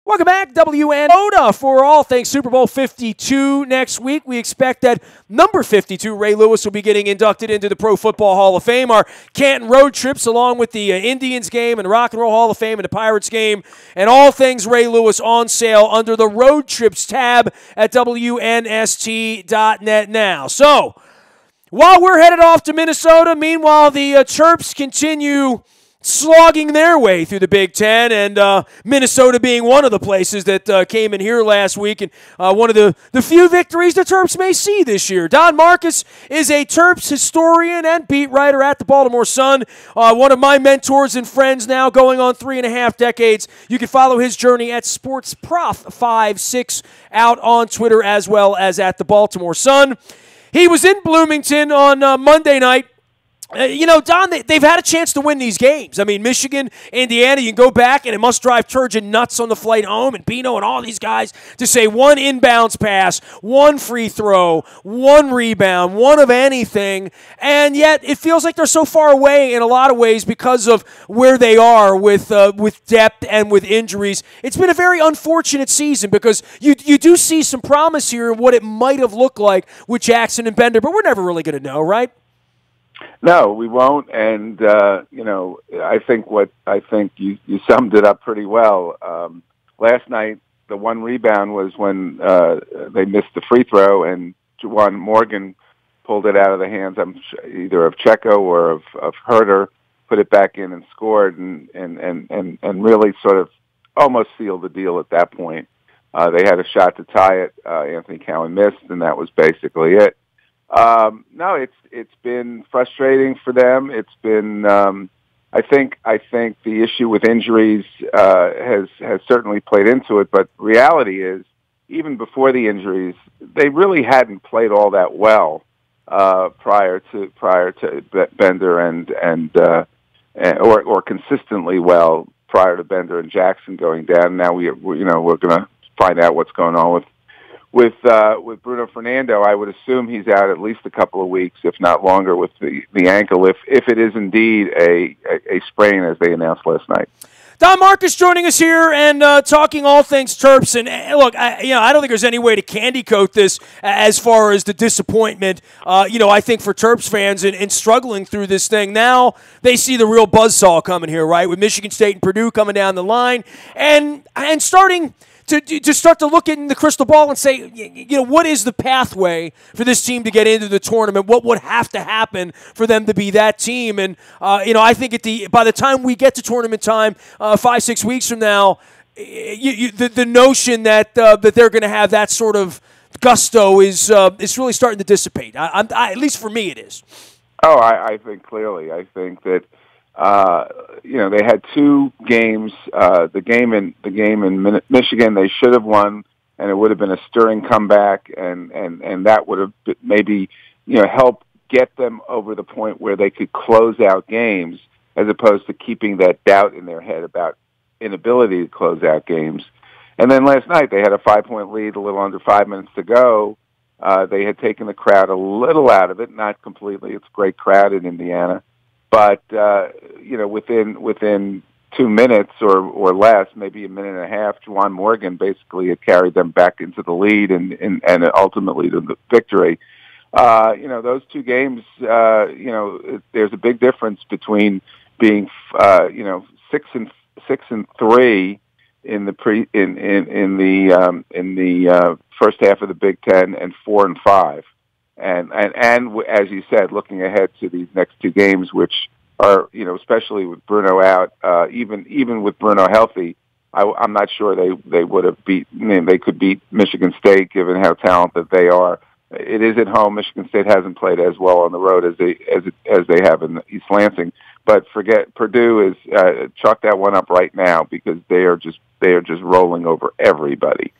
Welcome back, WNST, for all things Super Bowl 52 next week. We expect that number 52, Ray Lewis, will be getting inducted into the Pro Football Hall of Fame. Our Canton road trips, along with the Indians game and the Rock and Roll Hall of Fame and the Pirates game, and all things Ray Lewis on sale under the Road Trips tab at WNST.net now. So, while we're headed off to Minnesota, meanwhile, the Terps continue slogging their way through the Big Ten, and Minnesota being one of the places that came in here last week, and one of the few victories the Terps may see this year. Don Markus is a Terps historian and beat writer at the Baltimore Sun, one of my mentors and friends now, going on 3.5 decades. You can follow his journey at SportsProf56 out on Twitter, as well as at the Baltimore Sun. He was in Bloomington on Monday night. Don, they've had a chance to win these games. I mean, Michigan, Indiana, you can go back, and it must drive Turgeon nuts on the flight home, and Bino and all these guys to say one inbounds pass, one free throw, one rebound, one of anything, and yet it feels like they're so far away in a lot of ways because of where they are with depth and with injuries. It's been a very unfortunate season because you do see some promise here in what it might have looked like with Jackson and Bender, but we're never really going to know, right? No, we won't, and I think you summed it up pretty well. Last night, the one rebound was when they missed the free throw, and Juwan Morgan pulled it out of the hands either of Checo or of Herter, put it back in and scored, and really sort of almost sealed the deal at that point. They had a shot to tie it. Anthony Cowan missed, and that was basically it. No, it's been frustrating for them. It's been, I think the issue with injuries has certainly played into it. But reality is, even before the injuries, they really hadn't played all that well prior to Bender or consistently well prior to Bender and Jackson going down. Now we're going to find out what's going on with Bruno Fernando. I would assume he's out at least a couple of weeks, if not longer, with the ankle, if it is indeed a sprain, as they announced last night. Don Markus joining us here and talking all things Terps. And look, I don't think there's any way to candy coat this as far as the disappointment. I think for Terps fans and struggling through this thing now, they see the real buzzsaw coming here, right? With Michigan State and Purdue coming down the line and starting to start to look in the crystal ball and say, what is the pathway for this team to get into the tournament? What would have to happen for them to be that team? And, I think by the time we get to tournament time, 5-6 weeks from now, the notion that they're going to have that sort of gusto is really starting to dissipate. At least for me, it is. Oh, I think clearly. I think that they had two games. The game in Michigan they should have won, and it would have been a stirring comeback, and that would have maybe helped get them over the point where they could close out games, as opposed to keeping that doubt in their head about inability to close out games. And then last night they had a 5-point lead, a little under 5 minutes to go. They had taken the crowd a little out of it, not completely. It's a great crowd in Indiana. But, within 2 minutes or less, maybe a minute and a half, Juwan Morgan basically had carried them back into the lead and ultimately to the victory. Those two games, there's a big difference between being, 6-3 in the first half of the Big Ten and 4-5. And as you said, looking ahead to these next two games, which are, especially with Bruno out, even with Bruno healthy, I'm not sure they would have they could beat Michigan State given how talented they are. It is at home. Michigan State hasn't played as well on the road as they have in East Lansing. But forget Purdue is chalk that one up right now because they are just rolling over everybody.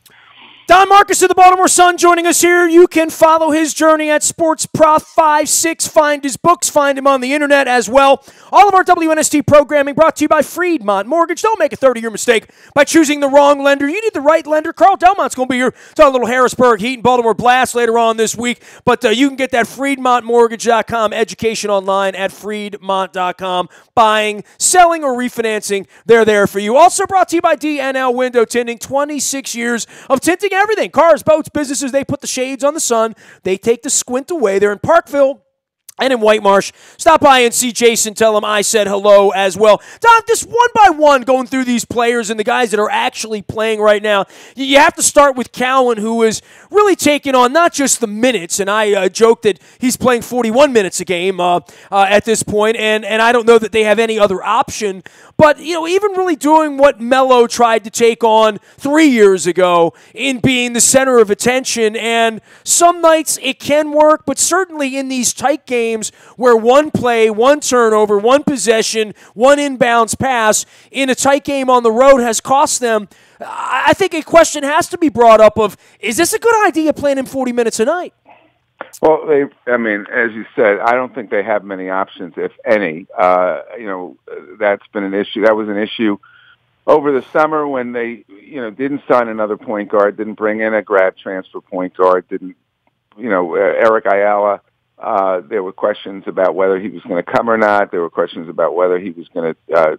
Don Markus of the Baltimore Sun joining us here. You can follow his journey at SportsProf56. Find his books. Find him on the internet as well. All of our WNST programming brought to you by Friedmont Mortgage. Don't make a 30-year mistake by choosing the wrong lender. You need the right lender. Carl Delmont's going to be here. Talk a little Harrisburg Heat and Baltimore Blast later on this week. But you can get that FriedmontMortgage.com education online at Friedmont.com. Buying, selling, or refinancing, they're there for you. Also brought to you by DNL Window Tinting. 26 years of tinting everything. Cars, boats, businesses, they put the shades on the sun. They take the squint away. They're in Parkville and in White Marsh. Stop by and see Jason. Tell him I said hello as well. Tom, just one by one going through these players and the guys that are actually playing right now. You have to start with Cowan, who is really taking on not just the minutes, and I joke that he's playing 41 minutes a game at this point, and I don't know that they have any other option. But, even really doing what Melo tried to take on 3 years ago in being the center of attention. And some nights it can work, but certainly in these tight games where one play, one turnover, one possession, one inbounds pass in a tight game on the road has cost them, I think a question has to be brought up of, is this a good idea playing him 40 minutes a night? Well, as you said, I don't think they have many options, if any. That's been an issue. That was an issue over the summer when they, didn't sign another point guard, didn't bring in a grad transfer point guard, Eric Ayala. There were questions about whether he was going to come or not. There were questions about whether he was going to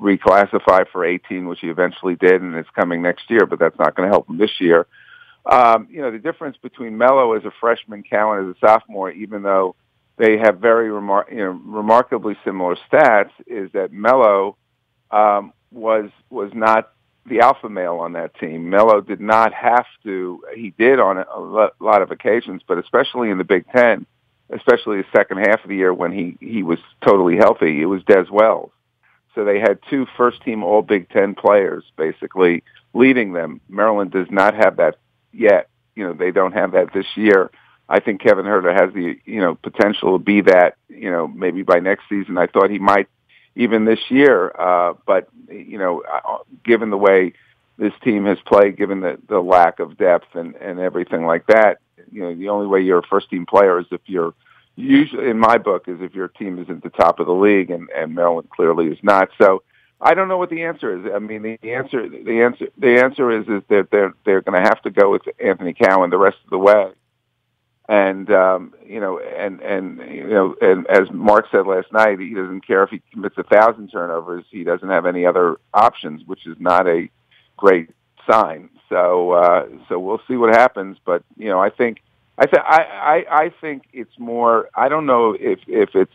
reclassify for 18, which he eventually did, and it's coming next year, but that's not going to help him this year. The difference between Melo as a freshman, Cowan as a sophomore, even though they have very remarkably similar stats, is that Melo was not the alpha male on that team. Melo did not have to. He did on a lot of occasions, but especially in the Big Ten, especially the second half of the year when he was totally healthy, it was Des Wells. So they had two first-team All-Big Ten players basically leading them. Maryland does not have that yet. They don't have that this year. I think Kevin Huerter has the, potential to be that, maybe by next season. I thought he might even this year. But, given the way this team has played, given the lack of depth and everything like that, the only way you're a first-team player is if you're, usually in my book, is if your team is at the top of the league, and Maryland clearly is not. So I don't know what the answer is. I mean, the answer is that they're going to have to go with Anthony Cowan the rest of the way. And and as Mark said last night, he doesn't care if he commits 1,000 turnovers. He doesn't have any other options, which is not a great sign. So we'll see what happens. But I think it's more. I don't know if it's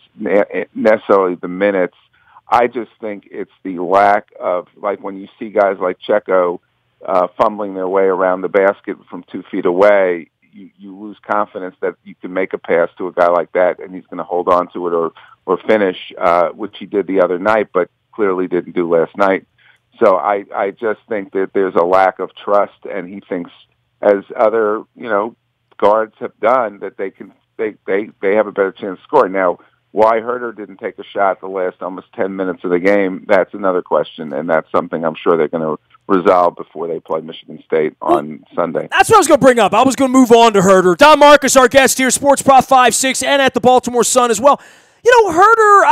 necessarily the minutes. I just think it's the lack of, like, when you see guys like Checo fumbling their way around the basket from 2 feet away, you lose confidence that you can make a pass to a guy like that and he's going to hold on to it or finish, which he did the other night, but clearly didn't do last night. So I just think that there's a lack of trust, and he thinks, as other guards have done, that they have a better chance of scoring. Now, why Huerter didn't take a shot the last almost 10 minutes of the game, that's another question, and that's something I'm sure they're going to resolve before they play Michigan State on Sunday. That's what I was going to bring up. I was going to move on to Huerter. Don Markus, our guest here, Sports Prof 5-6, and at the Baltimore Sun as well. Huerter,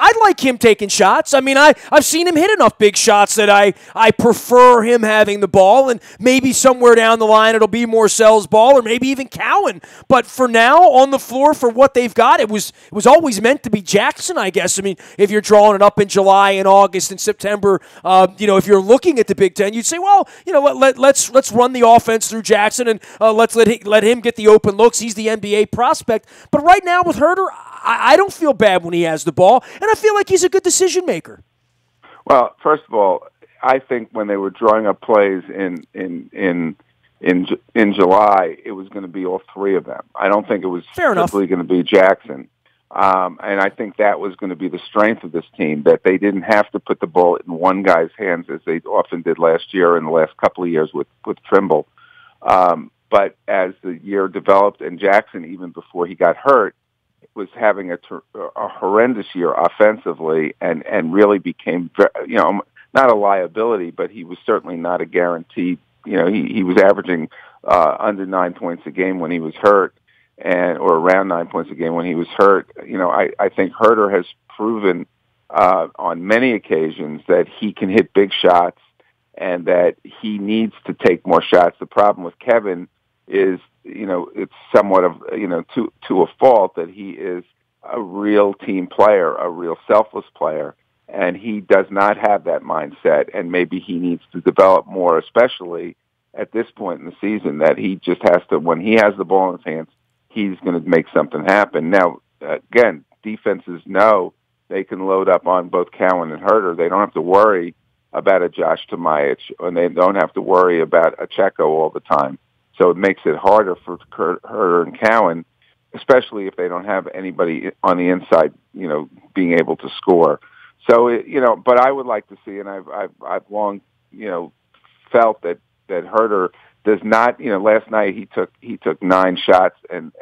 I like him taking shots. I mean, I've seen him hit enough big shots that I prefer him having the ball, and maybe somewhere down the line it'll be Morcell's ball or maybe even Cowan. But for now, on the floor for what they've got, it was always meant to be Jackson, I guess. I mean, if you're drawing it up in July and August and September, if you're looking at the Big Ten, you'd say, well, let's run the offense through Jackson and let's let him get the open looks. He's the NBA prospect. But right now with Huerter, I don't feel bad when he has the ball, and I feel like he's a good decision maker. Well, first of all, I think when they were drawing up plays in July, it was going to be all three of them. I don't think it was simply going to be Jackson. And I think that was going to be the strength of this team, that they didn't have to put the ball in one guy's hands as they often did last year and the last couple of years with Trimble. But as the year developed, and Jackson, even before he got hurt, was having a horrendous year offensively and really became, not a liability, but he was certainly not a guaranteed he was averaging under 9 points a game when he was hurt, or around 9 points a game when he was hurt. I think Herter has proven on many occasions that he can hit big shots and that he needs to take more shots. The problem with Kevin is, it's somewhat of, to a fault that he is a real team player, a real selfless player, and he does not have that mindset, and maybe he needs to develop more, especially at this point in the season, that he just has to, when he has the ball in his hands, he's going to make something happen. Now, again, defenses know they can load up on both Cowan and Herter. They don't have to worry about a Josh Tomaic, and they don't have to worry about a Checo all the time. So it makes it harder for Herter and Cowan, especially if they don't have anybody on the inside, being able to score. So, but I would like to see, and I've long, felt that Herter does not, last night he took 9 shots and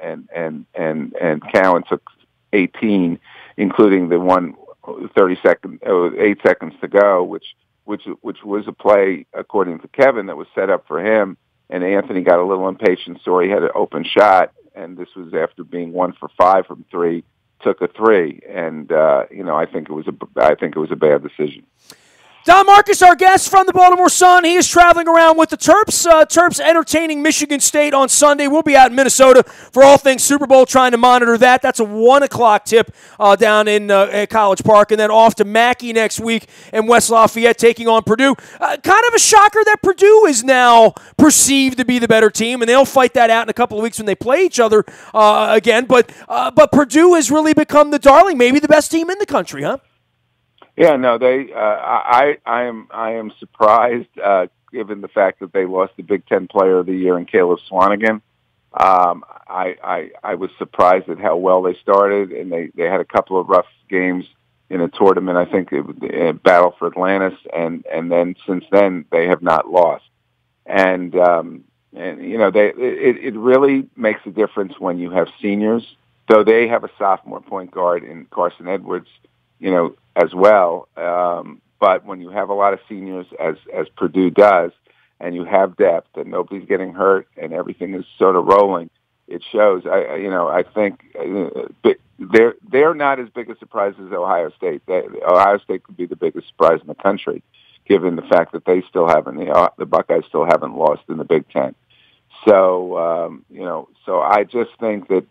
Cowan took 18, including the one 8 seconds to go, which was a play, according to Kevin, that was set up for him. And Anthony got a little impatient, so he had an open shot. And this was after being 1 for 5 from 3, took a 3. And, I think it was a bad decision. Don Markus, our guest from the Baltimore Sun. He is traveling around with the Terps. Terps entertaining Michigan State on Sunday. We'll be out in Minnesota for all things Super Bowl, trying to monitor that. That's a 1 o'clock tip down in at College Park. And then off to Mackey next week in West Lafayette taking on Purdue. Kind of a shocker that Purdue is now perceived to be the better team, and they'll fight that out in a couple of weeks when they play each other again. But Purdue has really become the darling, maybe the best team in the country, huh? Yeah, no, they. I am surprised, given the fact that they lost the Big Ten Player of the Year in Caleb Swanigan. I was surprised at how well they started, and they had a couple of rough games in a tournament. I think it was a battle for Atlantis, and then since then they have not lost. And it really makes a difference when you have seniors. Though they have a sophomore point guard in Carson Edwards, as well. But when you have a lot of seniors, as Purdue does, and you have depth, and nobody's getting hurt, and everything is sort of rolling, it shows. I think they're not as big a surprise as Ohio State. Ohio State could be the biggest surprise in the country, given the fact that they still haven't, the Buckeyes still haven't lost in the Big Ten. So so I just think that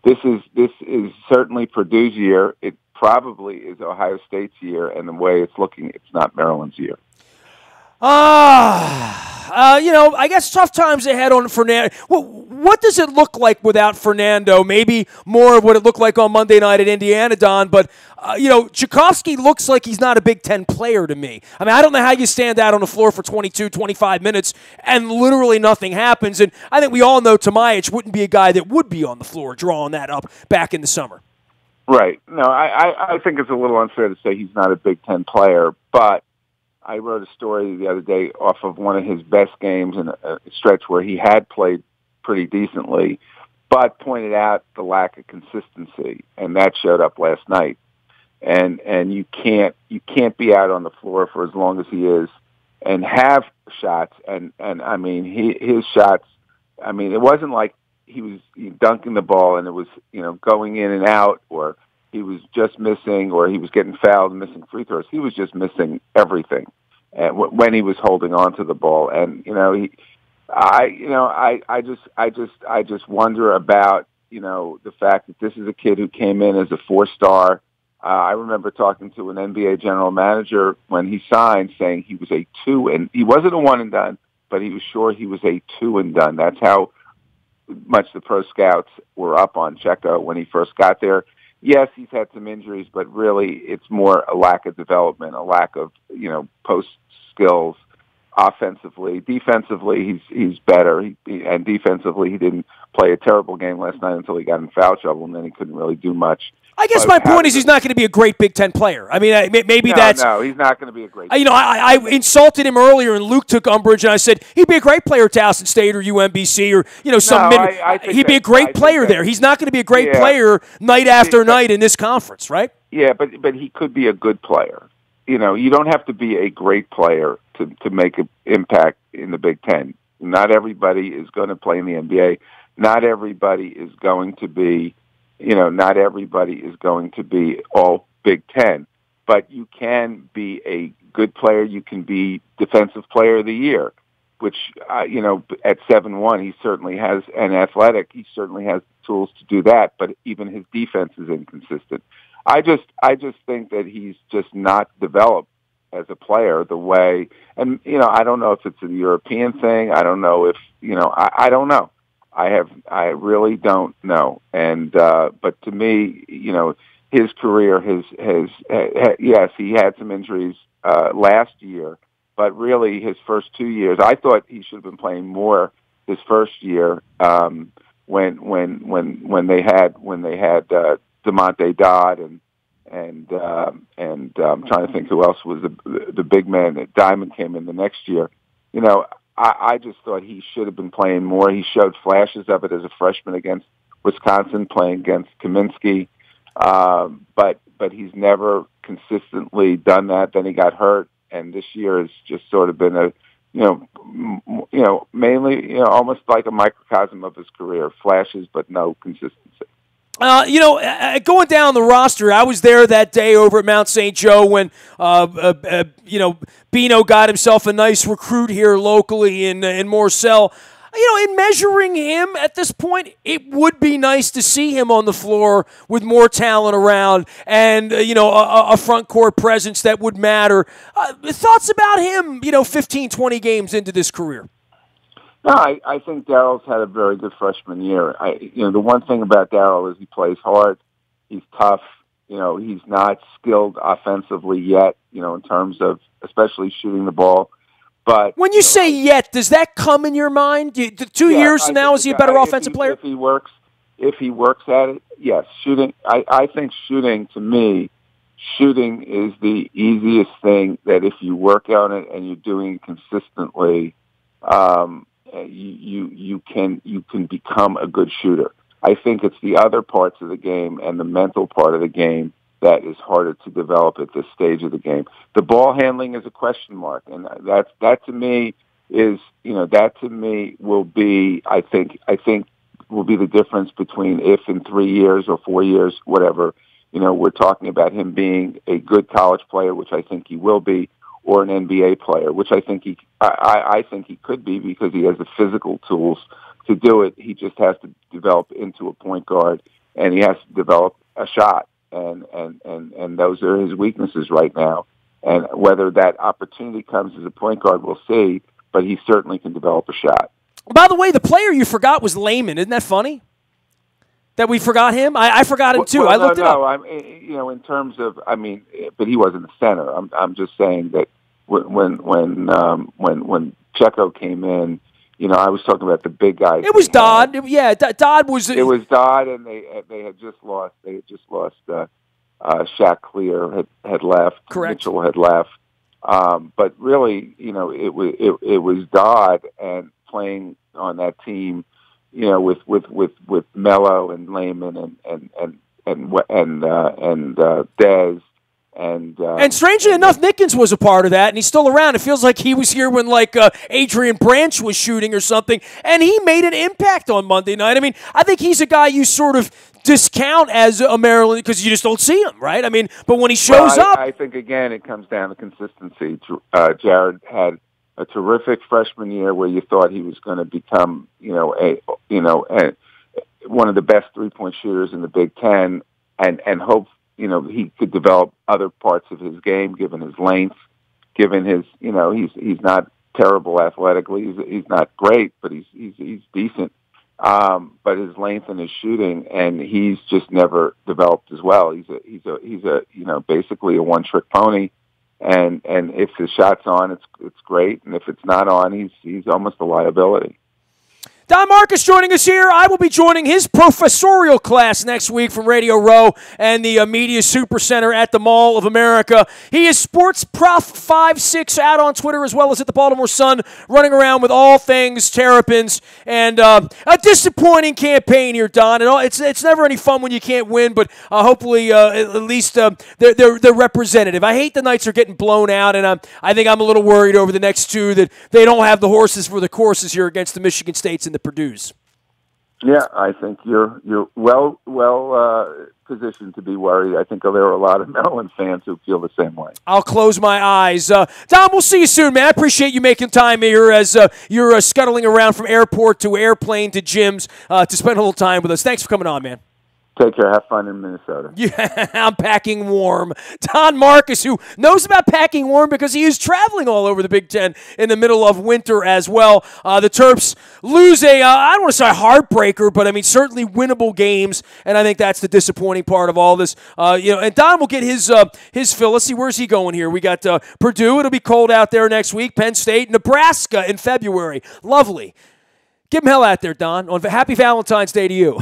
this is certainly Purdue's year. It probably is Ohio State's year, and the way it's looking, it's not Maryland's year. I guess tough times ahead on Fernando. What does it look like without Fernando? Maybe more of what it looked like on Monday night at Indiana, Don. But, Tchaikovsky looks like he's not a Big Ten player to me. I mean, I don't know how you stand out on the floor for 22, 25 minutes and literally nothing happens. And I think we all know Tomaic wouldn't be a guy that would be on the floor drawing that up back in the summer. Right. No, I think it's a little unfair to say he's not a Big Ten player, but I wrote a story the other day off of one of his best games in a stretch where he had played pretty decently, but pointed out the lack of consistency, and that showed up last night. And you can't be out on the floor for as long as he is and have shots. And I mean, his shots. I mean, it wasn't like he was dunking the ball and it was going in and out, or he was just missing, or he was getting fouled and missing free throws. He was just missing everything when he was holding on to the ball. And I just wonder about the fact that this is a kid who came in as a 4-star. I remember talking to an NBA general manager when he signed, saying he was a 2, and he wasn't a 1 and done, but he was sure he was a 2 and done. That's how much the pro scouts were up on Checo when he first got there. Yes, he's had some injuries, but really it's more a lack of development, a lack of, post skills. Offensively, defensively, he's better, and defensively, he didn't play a terrible game last night until he got in foul trouble, and then he couldn't really do much. I guess my point is he's not going to be a great Big Ten player. I mean, maybe No, he's not going to be a great player. I insulted him earlier, and Luke took umbrage, and I said he'd be a great player at Towson State or UMBC or, he'd be a great player there. He's not going to be a great player night after night in this conference, right? Yeah, but he could be a good player. You don't have to be a great player to make an impact in the Big Ten. Not everybody is going to play in the NBA. Not everybody is going to be, not everybody is going to be all Big Ten. But you can be a good player. You can be Defensive Player of the Year, which, at 7'1", he certainly has, and athletic, he certainly has the tools to do that, but even his defense is inconsistent. I just think that he's just not developed as a player the way, and, I don't know if it's a European thing. I don't know if, I don't know. I really don't know. And, but to me, his career yes, he had some injuries, last year, but really his first 2 years, I thought he should have been playing more his first year, when they had DeMonte Dodd and I'm trying to think who else was the big man that Diamond came in the next year. I just thought he should have been playing more. He showed flashes of it as a freshman against Wisconsin, playing against Kaminsky, but he's never consistently done that. Then he got hurt, and this year has just sort of been mainly almost like a microcosm of his career, flashes but no consistency. Going down the roster, I was there that day over at Mount St. Joe when, Bino got himself a nice recruit here locally in Morcell. In measuring him at this point, it would be nice to see him on the floor with more talent around and, a front court presence that would matter. Thoughts about him, 15, 20 games into this career? No, I think Daryl's had a very good freshman year. The one thing about Daryl is he plays hard. He's tough. He's not skilled offensively yet, in terms of especially shooting the ball. But when you say yet, does that come in your mind? 2 years from now, is he a better offensive player? If he works at it, yes. Shooting, I think shooting, to me, shooting is the easiest thing that if you work on it and you're doing it consistently, you can become a good shooter. I think it's the other parts of the game and the mental part of the game that is harder to develop at this stage of the game. The ball handling is a question mark, and that to me will be, I think will be the difference between if in 3 years or 4 years, whatever, we're talking about him being a good college player, which I think he will be, or an NBA player, which I think I think he could be because he has the physical tools to do it. He just has to develop into a point guard, and he has to develop a shot, and those are his weaknesses right now. And whether that opportunity comes as a point guard, we'll see, but he certainly can develop a shot. By the way, the player you forgot was Layman. Isn't that funny? That we forgot him? I forgot him too. Well, I looked it up. In terms of, but he wasn't the center. I'm just saying that when Checo came in, I was talking about the big guys. It was Dodd. Dodd was. It was Dodd, and they had just lost. They had just lost. Shaq Clear had left. Correct. Mitchell had left. But really, it was Dodd and playing on that team. With Melo and Layman and Dez and strangely enough, Nickens was a part of that, and he's still around. It feels like he was here when Adrian Branch was shooting or something, and he made an impact on Monday night. I think he's a guy you sort of discount as a Maryland because you just don't see him, right? But when he shows up, I think again it comes down to consistency. Jared had a terrific freshman year where you thought he was going to become, one of the best 3-point shooters in the Big Ten, and hope, he could develop other parts of his game, given his length, given his, he's not terrible athletically. He's not great, but he's decent. But his length and his shooting, and he's just never developed as well. He's a basically a one-trick pony. And if his shot's on, it's great, and if it's not on, he's almost a liability. Don Markus joining us here. I will be joining his professorial class next week from Radio Row and the Media Supercenter at the Mall of America. He is Sports Prof 56 out on Twitter as well as at the Baltimore Sun, running around with all things Terrapins. And a disappointing campaign here, Don. And it's never any fun when you can't win, but hopefully at least they're representative. I hate the Knights are getting blown out, and I think I'm a little worried over the next two that they don't have the horses for the courses here against the Michigan States and the Purdue's. Yeah, I think you're well positioned to be worried. I think there are a lot of Maryland fans who feel the same way. I'll close my eyes. Don, we'll see you soon, man. I appreciate you making time here as you're scuttling around from airport to airplane to gyms to spend a little time with us. Thanks for coming on, man. Take care. Have fun in Minnesota. Yeah, I'm packing warm. Don Markus, who knows about packing warm because he is traveling all over the Big Ten in the middle of winter as well. The Terps lose I don't want to say a heartbreaker, but I mean certainly winnable games, and I think that's the disappointing part of all this. And Don will get his fill. Let's see, where's he going here? We got Purdue. It'll be cold out there next week. Penn State, Nebraska in February. Lovely. Give him hell out there, Don. Happy Valentine's Day to you.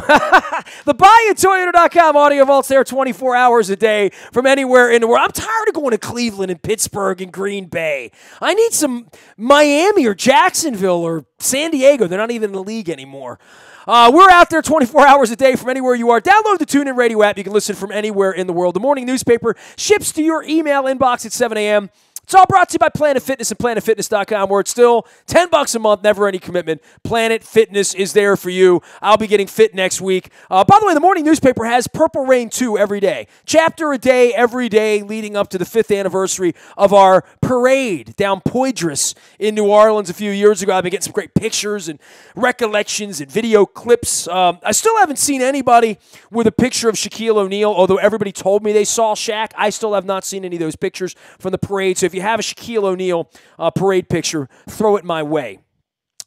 The BuyItToyota.com audio vault's there 24 hours a day from anywhere in the world. I'm tired of going to Cleveland and Pittsburgh and Green Bay. I need some Miami or Jacksonville or San Diego. They're not even in the league anymore. We're out there 24 hours a day from anywhere you are. Download the TuneIn Radio app. You can listen from anywhere in the world. The morning newspaper ships to your email inbox at 7 a.m. It's all brought to you by Planet Fitness and PlanetFitness.com, where it's still $10 a month, never any commitment. Planet Fitness is there for you. I'll be getting fit next week. By the way, the morning newspaper has Purple Rain 2 every day. Chapter a day, every day, leading up to the 5th anniversary of our parade down Poydras in New Orleans a few years ago. I've been getting some great pictures and recollections and video clips. I still haven't seen anybody with a picture of Shaquille O'Neal, although everybody told me they saw Shaq. I still have not seen any of those pictures from the parade. So if you have a Shaquille O'Neal parade picture, throw it my way.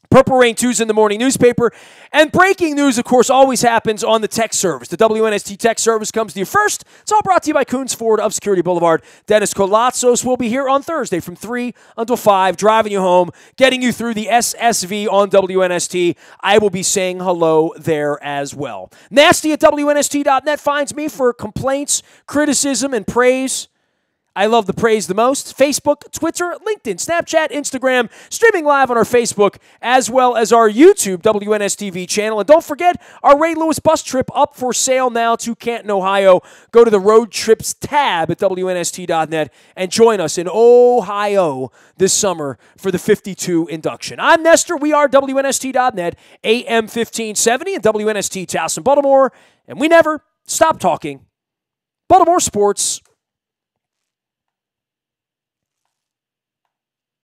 Purple Rain 2's in the morning newspaper. And breaking news, of course, always happens on the tech service. The WNST tech service comes to you first. It's all brought to you by Coons Ford of Security Boulevard. Dennis Colatzos will be here on Thursday from 3 until 5, driving you home, getting you through the SSV on WNST. I will be saying hello there as well. Nasty at WNST.net finds me for complaints, criticism, and praise. I love the praise the most. Facebook, Twitter, LinkedIn, Snapchat, Instagram, streaming live on our Facebook, as well as our YouTube WNSTV channel. And don't forget, our Ray Lewis bus trip up for sale now to Canton, Ohio. Go to the Road Trips tab at WNST.net and join us in Ohio this summer for the 52 induction. I'm Nestor. We are WNST.net, AM 1570 and WNST Towson, Baltimore. And we never stop talking Baltimore sports.